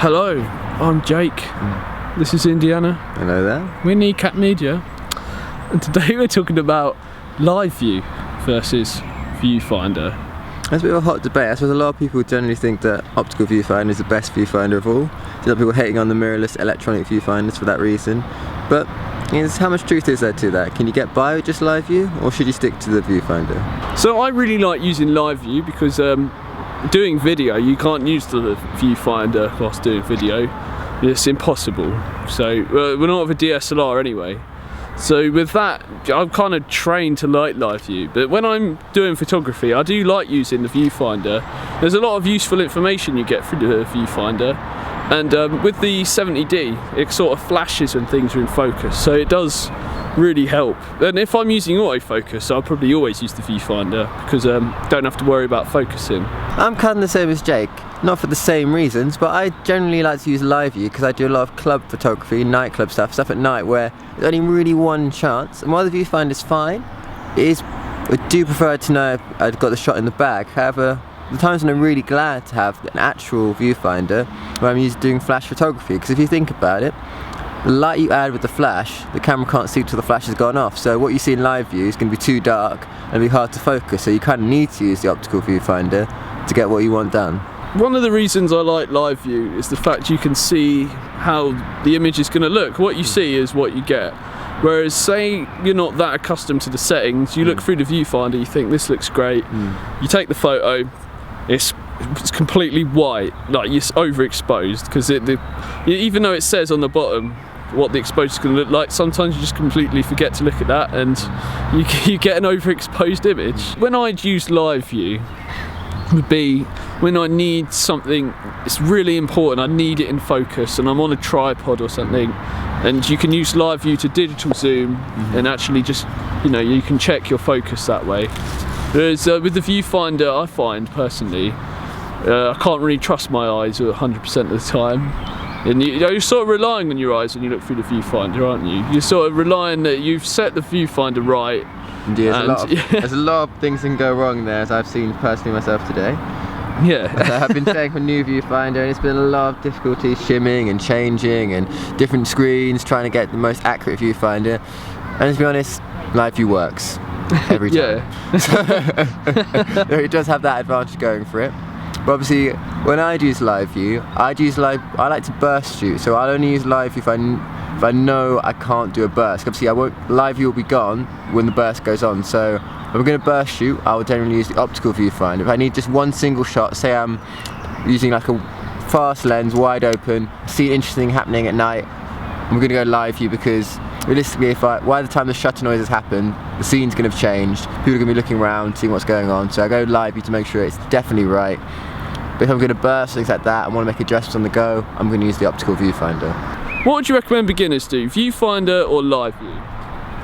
Hello, I'm Jake. This is Indiana. Hello there. We're Kneecap Media, and today we're talking about live view versus viewfinder. That's a bit of a hot debate. I suppose a lot of people generally think that optical viewfinder is the best viewfinder of all. There's a lot of people hating on the mirrorless electronic viewfinders for that reason. But how much truth is there to that? Can you get by with just live view, or should you stick to the viewfinder? So I really like using live view because doing video, you can't use the viewfinder whilst doing video. It's impossible. So we're not with a DSLR anyway. So with that, I'm kind of trained to like live view, but when I'm doing photography, I do like using the viewfinder. There's a lot of useful information you get through the viewfinder, and with the 70D, it sort of flashes when things are in focus, so it does really help. And if I'm using autofocus, I'll probably always use the viewfinder because don't have to worry about focusing. I'm kind of the same as Jake. Not for the same reasons, but I generally like to use live view because I do a lot of club photography, nightclub stuff at night where there's only really one chance. And while the viewfinder is fine, I do prefer to know I've got the shot in the bag. However, the times when I'm really glad to have an actual viewfinder where I'm doing flash photography, because if you think about it, the light you add with the flash, the camera can't see till the flash has gone off. So what you see in live view is going to be too dark and it'll be hard to focus. So you kind of need to use the optical viewfinder to get what you want done. One of the reasons I like live view is the fact you can see how the image is going to look. What you see is what you get. Whereas say you're not that accustomed to the settings, you look through the viewfinder, you think this looks great, you take the photo, it's completely white, like it's overexposed, because even though it says on the bottom what the exposure is going to look like, sometimes you just completely forget to look at that and you get an overexposed image. When I'd use live view would be when I need something, it's really important, I need it in focus and I'm on a tripod or something, and you can use live view to digital zoom and actually just, you can check your focus that way. Whereas with the viewfinder, I find personally, I can't really trust my eyes 100% of the time. And you're sort of relying on your eyes when you look through the viewfinder, aren't you? You're sort of relying that you've set the viewfinder right. Indeed, there's a lot of things that can go wrong there, as I've seen personally myself today. Yeah. I've been checking for a new viewfinder and it's been a lot of difficulty shimming and changing and different screens, trying to get the most accurate viewfinder. And to be honest, live view works every time. It does have that advantage going for it. But obviously, when I use live view, I like to burst shoot, so I'll only use live view if I know I can't do a burst. Obviously, live view will be gone when the burst goes on. So if I'm going to burst shoot, I will generally use the optical viewfinder. If I need just one single shot, say I'm using like a fast lens, wide open, see interesting happening at night, I'm going to go live view because realistically, by the time the shutter noise has happened, the scene's going to have changed. People are going to be looking around, seeing what's going on. So I go live view to make sure it's definitely right. But if I'm going to burst, things like that, and want to make adjustments on the go, I'm going to use the optical viewfinder. What would you recommend beginners do, viewfinder or live view?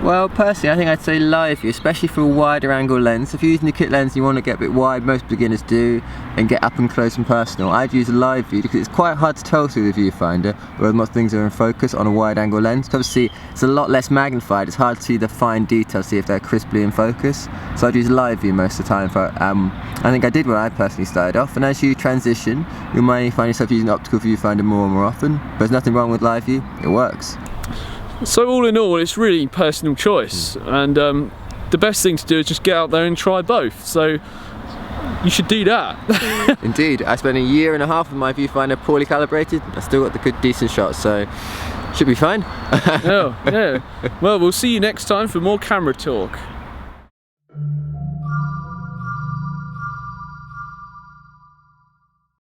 Well, personally, I think I'd say live view, especially for a wider angle lens. If you're using the kit lens and you want to get a bit wide, most beginners do, and get up and close and personal, I'd use a live view because it's quite hard to tell through the viewfinder whether or not things are in focus on a wide angle lens. Obviously, it's a lot less magnified, it's hard to see the fine details, see if they're crisply in focus. So I'd use live view most of the time. I think I did when I personally started off, and as you transition, you might find yourself using the optical viewfinder more and more often, but there's nothing wrong with live view, it works. So all in all, it's really personal choice, and the best thing to do is just get out there and try both. So you should do that. Indeed, I spent a year and a half with my viewfinder poorly calibrated. I still got the good decent shots, so should be fine. Yeah. Well, we'll see you next time for more camera talk.